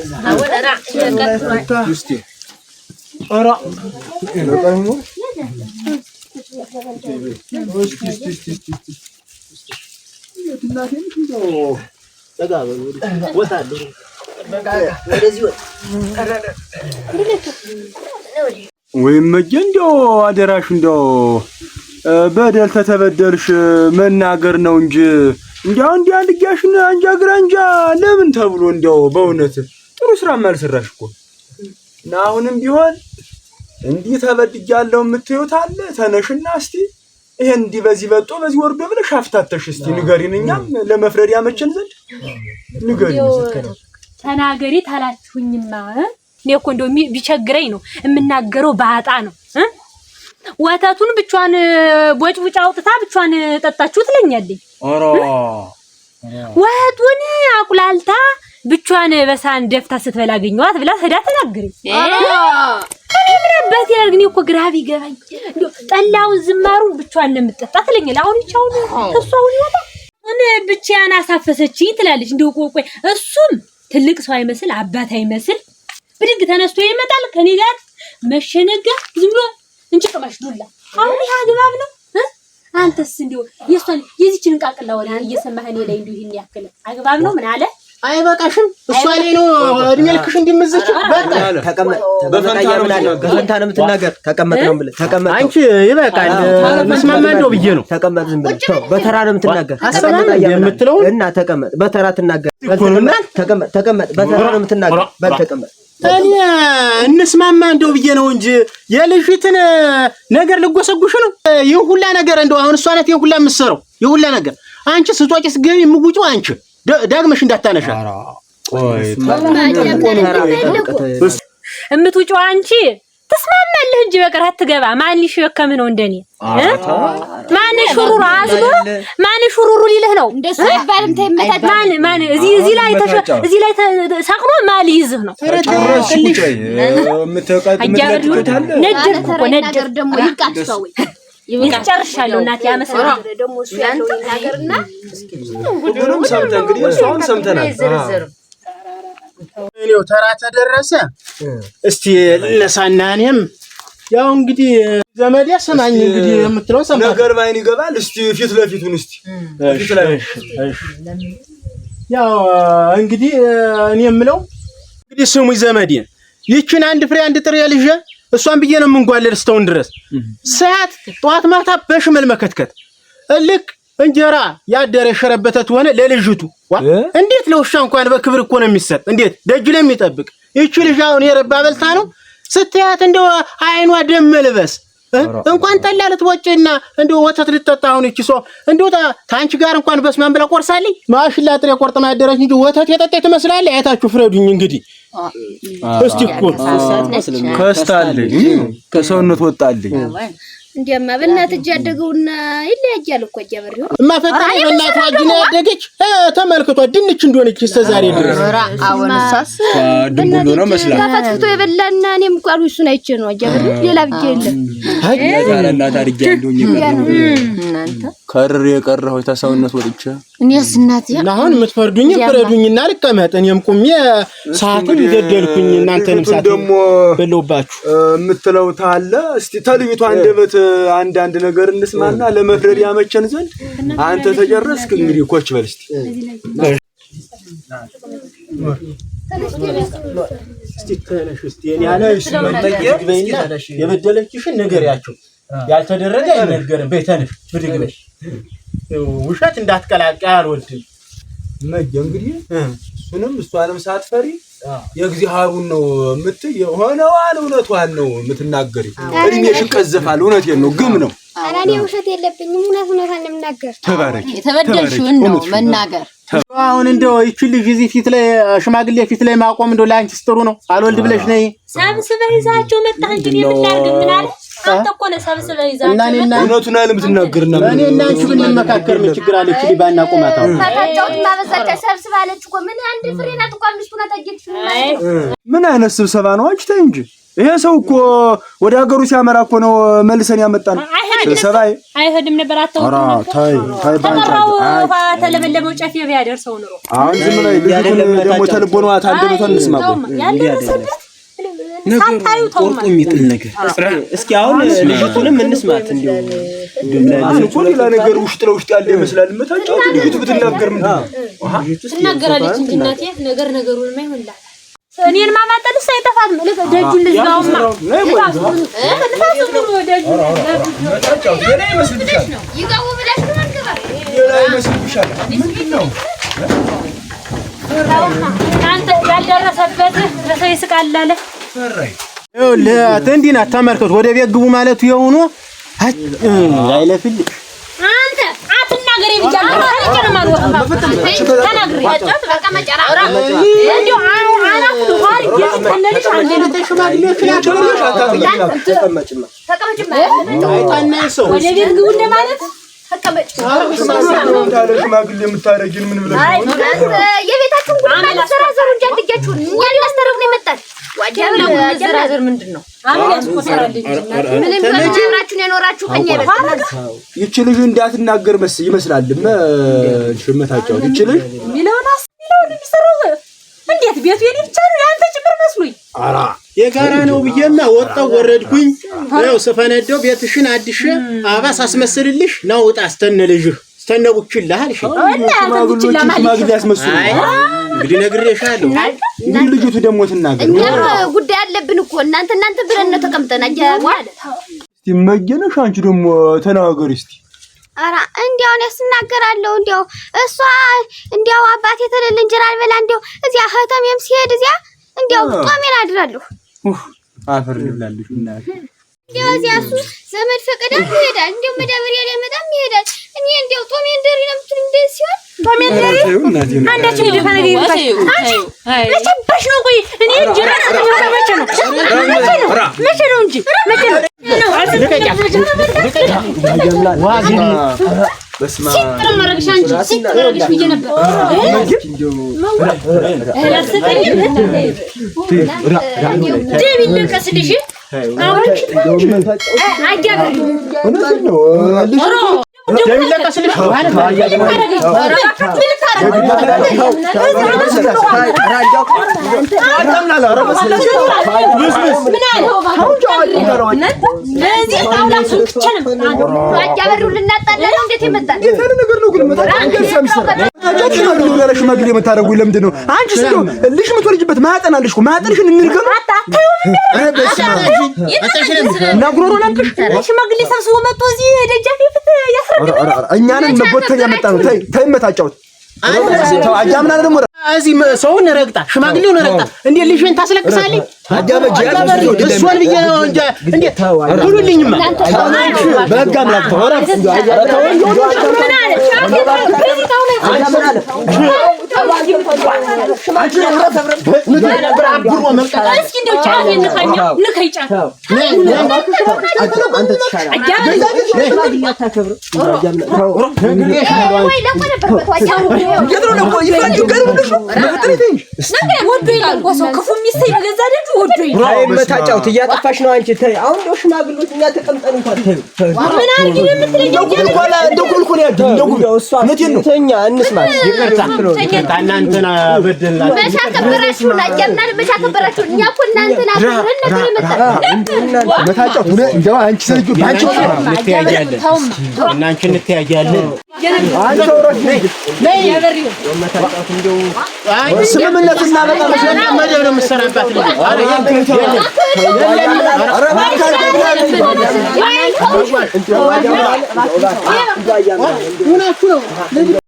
أنا يستي أرا لقيمه استي ويم جندو አደራሽ እንደው በደል ተተበደልሽ መናገር ነው እንጂ እንዴው እንዴ አንጃሽና አንጃ ግራንጃ ለምን ተብሎ እንደው በእውነት ጥሩ ስራ ማልሰራሽ እኮ እና አሁንም ቢሆን እንዴ ተበድጃለሁ የምትዩት አለ ተነሽና እስቲ ይሄን እንዲ በዚህ በጦ በዚህ ወርዶ ብለሽ አፍታተሽ እስቲ ንገሪንኛም ለመፍረድ ያመቸን ዘንድ ንገሪን ተናገሪ ታላችሁኝማ እኔ እኮ እንደው ቢቸግረኝ ነው የምናገረው ባጣ ነው ወተቱን ብቻዋን ቦጭቡጫ አውጥታ ብቻዋን ጠጣችሁ ትለኛለኝ ኦሮ ወቱን አቁላልታ ብቻዋን በሳን ደፍታ ስትበላ አገኘዋት ብላ ሄዳ ተናገረኝ ምንበት ያርግኝ እኮ ግራቪ ገባኝ እንደው ጠላውን ዝማሩን ብቻዋን ለምትጠጣ ትለኛለኝ አሁን ይቻውን ተሷውን ይወጣ እኔ ብቻዬን አሳፈሰችኝ ትላለች እንደው ቆይ እሱም ትልቅ ሰው አይመስል አባት አይመስል ብድግ ተነስቶ ይመጣል ከኔ ጋር መሸነጋ ዝም ብሎ እንጭቅማሽ ዱላ አሁን ይሄ አግባብ ነው አንተስ እንደው የሷን የዚችን ቃቅላ ወላ እየሰማህኔ ላይ እንደው ይሄን ያክል አግባብ ነው ምን አለ አይበቃሽም እሷ ላይ ነው እድሜ ልክሽ እንዲመዘች በቃ ተቀመጥ በፈንታ ነው የምትናገር ተቀመጥ ነው ብለህ ተቀመጥ አንቺ ይበቃል መስማማ እንደው ብዬ ነው ተቀመጥ ዝም ብለህ በተራ ነው የምትናገር ተቀመጥ የምትለው እና ተቀመጥ በተራ ትናገር ተቀመጥ በተራ ነው የምትናገር በል ተቀመጥ እኔ እንስማማ እንደው ብዬ ነው እንጂ የልጅትን ነገር ልጎሰጉሽ ነው ይሄን ሁላ ነገር እንደው አሁን እሷ ናት ይሄን ሁላ የምትሰራው ይሄን ሁላ ነገር አንቺ ስትወጪ ስትገቢ የምጉጪው አንቺ ዳግመሽ እንዳታነሻ እምትውጪው አንቺ ተስማማለህ እንጂ በቀር አትገባ ማን ይሸከም ነው እንደኔ ማን ሹሩሩ አዝሎ ማን ሹሩሩ ሊልህ ነው እንደሱ አይባልም ተይመታች ማን እዚህ ላይ ሳቅሎ ማል ይዝህ ነው ተረተሽ ነድርኩ እኮ ነድር ደግሞ ይቃጥሰው ይጨርሻለሁ እናት ያመሰግነ ደግሞ እሱ ያለው ይናገርና ሁሉንም ሰምተን እንግዲህ እሷን ሰምተናል እኔው ተራ ተደረሰ እስቲ ለሳና እኔም ያው እንግዲህ ዘመድ ያሰማኝ እንግዲህ የምትለው ሰማ ነገር ባይን ይገባል እስቲ ፊት ለፊቱን እስቲ ፊት ለፊት ያው እንግዲህ እኔ የምለው እንግዲህ ስሙኝ ዘመዴ ይችን አንድ ፍሬ አንድ ጥሬ ልጅ እሷን ብዬ ነው የምንጓለል እስካሁን ድረስ ሰዓት ጧት ማታ በሽመል መከትከት ልክ እንጀራ ያደረ ሸረበተት ሆነ ለልጅቱ እንዴት ለውሻ እንኳን በክብር እኮ ነው የሚሰጥ እንዴት ደጅ ላይ የሚጠብቅ ይቺ ልጅ አሁን የረባ በልታ ነው ስትያት እንደው አይኗ ደም መልበስ እንኳን ጠላ ልትወጪና እንደው ወተት ልትጠጣ አሁን እቺ ሰው እንደው ታንቺ ጋር እንኳን በስማን ብላ ቆርሳለኝ ማሽላ ጥሬ ቆርጥማ ያደረች እንጂ ወተት የጠጣች ትመስላለች አይታችሁ ፍረዱኝ እንግዲህ እስቲ እኮ ከስታለኝ ከሰውነት ወጣልኝ እንዲያማ በእናት እጅ ያደገውና ይለያያል እኮ አጃበሪው ማፈጣኝ በእናት ዋጅና ያደገች ተመልክቷ ድንች እንደሆነች እስከዛሬ ድረስ አሁንሳስ ድንጉሎ ነው መስላል ተፈትቶ የበላና እኔም ቃሉ እሱን አይቼ ነው አጃበሪው ሌላ ብቻ የለም ታላላ ታሪክ ያንዶኝ እናንተ ከርር የቀረው ተሰውነት ወጥቼ እኔስ እናት አሁን የምትፈርዱኝ ፍረዱኝና ልቀመጥ እኔም ቁሜ ሰዓቱን ገደልኩኝ እናንተንም ሰዓት ደግሞ በለውባችሁ የምትለው ታለ እስቲ ተልዩት አንደበት አንድ ነገር እንስማና ለመፍረድ ያመቸን ዘንድ አንተ ተጨረስክ እንግዲህ ኮች በል እስቲ እስቲ ተነሽ እስቲ እኔ ያለሽ መንጠየቅ የበደለችሽን ንገሪያቸው ያልተደረገ አይነገርም በተነሽ ብድግ በሽ ውሸት እንዳትቀላቀል አልወድም መጀ እንግዲህ እሱንም እሷንም ሳትፈሪ የእግዚአብሔሩን ነው የሆነዋል እውነቷን ነው የምትናገሪ እድሜሽ ይቀዘፋል እውነቴን ነው ግም ነው አላኔ ውሸት የለብኝም እውነቱን ለምናገር ተባረክ የተበደልሽውን ነው መናገር አሁን እንደው ይቺ ልጅ እዚህ ፊት ላይ ሽማግሌ ፊት ላይ ማቆም እንደው ላንቺስ ጥሩ ነው አልወልድ ብለሽ ነይ ሰብስበህ ይዛቸው መጣህ እንጂ የምታርግ ምን አለ አንተ እኮ ነው ሰብስበህ ይዛቸው እውነቱን ለምትናገርና እኔ እና አንቺ ብንመካከር ምን ችግር አለ እቺ ባና ቆማታው ታታጫውት ማበዛቻ ሰብስባለች እኮ ምን አንድ ፍሬ ናት እኮ አምስቱ ናት አጅት ምን አይነት ስብሰባ ነው አንቺ ተይ እንጂ ይሄ ሰው እኮ ወደ ሀገሩ ሲያመራ እኮ ነው መልሰን ያመጣን። ሰባይ አይሄድም ነበር አታውቁ ተለመለመው ጨፌ ቢያደርሰው ኑሮ አሁን ዝም ላይ ልጅቱን ደግሞ ተልቦናዋ ታንደበቷን እንስማው ሳታዩ ቆርጦ የሚጥል ነገር እስኪ አሁን ልጅቱንም እንስማት እንደው እኮ ሌላ ነገር ውስጥ ለውስጥ ያለ ይመስላል። መታጫው ልጅቱ ብትናገር ምን ትናገራለች እንጂ እናቴ ነገሩን ማይሆንላ እኔን ማማጠል ሳይጠፋት ደጁን ልዝጋውማ ይጋው ብለሽ ነው አንተ ያልደረሰበት ለሰው ይስቃል አለ። እንዲህ ናት ተመልከቱ። ወደ ቤት ግቡ ማለቱ የሆኑ አይለፍልሽ አንተ አትናገሪ ብቻለሁ አይደለም ማለት ተናግሪ አጫት በቃ መጨራ እንዴ አራቱ ሆሪ የትከለልሽ አንዴ ነው ተሽማግሌዎች ናቸው ተቀመጭማ አይታና ሰው ወደ ቤት ግቡ እንደማለት ተቀመጭ ሽማግሌ የምታረጊን ምን ብለሽ የቤታችን ጉዳይ ለሰራዘሩ እንጂ አትጋችሁ እኛን ያስተረው ነው የመጣን ዘራዘር ምንድነው አሁን ያስቆጠራል እንጂ ምንም ተመራችሁን ያኖራችሁ ከኛ ይበልጥ ይቺ ልጅ እንዳትናገር ይመስላል ሽመታቸው ይቺ ልጅ ሚለውናስ የሚሰራው እንዴት ቤቱ የኔ ብቻ ነው ያንተ ጭምር መስሎኝ አራ የጋራ ነው ብዬማ ወጣው ወረድኩኝ ያው ስፈነደው ቤትሽን አድሽ አባስ አስመስልልሽ ነው ወጣ አስተነልጅህ ተነውችልህ አልሽ እና ተውችላ ማለት ያስመስሉ እንግዲህ ነግሬሻለሁ። ግን ልጅቱ ደግሞ ትናገር እኛ ጉዳይ አለብን እኮ እናንተ ብለን ነው ተቀምጠን ማለት እስቲ መገነሽ አንቺ ደግሞ ተናገሪ እስቲ አራ እንዲያው ነው ስናገራለሁ እንዲያው እሷ እንዲያው አባቴ ተለል እንጀራ አልበላ እንዲያው እዚያ ሀተምም ሲሄድ እዚያ እንዲያው ጧሜን አድራለሁ አፈር ልብላልሽ እናት እንዲያው እዚያ እሱ ዘመድ ፈቀደ ይሄዳል እንዲያው መዳበሪያ ሊያመጣም ይሄዳል እኔ እንዲያው ጧሜን ደሪ ነው ምትል እንደዚህ ሲሆን ጧሜን ደሪ አንዳችን ይደፋ ነገር ይባል አንቺ ለጨባሽ ነው ቆይ እኔ እንጀራ መቼ ነው እንጂ መቼ ነው በስማ ተመረግሽ አንቺ ሲተረግሽ ብዬ ነበር ደም ይለቀስልሽ አሁን አያገር ደሚለቀስልሽ ሽማግሌ የምታደርጉኝ ለምንድን ነው? አንቺ ስለ ልጅ የምትወልጅበት ማህፀናለሽ እኮ ማህፀንሽን እንርገም እና ጉሮሮን አንቅሽ ሽማግሌ ሰብስቦ መጥቶ እዚህ ደጃፍ ይፍት ያስረግጥ እኛንን መጎተል ያመጣ ነው። ተይ መታጫውት አጃምና ደግሞ እዚህ ሰውን ረግጣ ሽማግሌውን ረግጣ እንዴ ልጅን ታስለቅሳለኝ አጃበጅ እሷን ብዬ ነው እንጂ እንዴ ሁሉልኝማ በህግ አምላክ ተወራፍ መታጫውት እያጠፋሽ ነው አንቺ ተይ አሁን ነው ሽማግሌዎች እኛ ተቀምጠን እንኳን ተይ ምን አርጊ ነው የምትለኝ ደጉልኩል ተኛ እንስማት ይቅርታ እናንተና በደልና መሻከበራችሁ ናጀምናል መሻከበራችሁ እኛ እኮ እናንተና አብረን ነገር ይመጣ መታጫውት እንደው አንቺ ሰጁ አንቺ እንተያያለን እና አንቺ እንተያያለን አንቺ ወራሽ ነይ ያበሪው መታጫውት እንደው ስምምነት እናመጣ መሰለኝ መደብ ነው የምትሰራባት ልጅ አረ የለም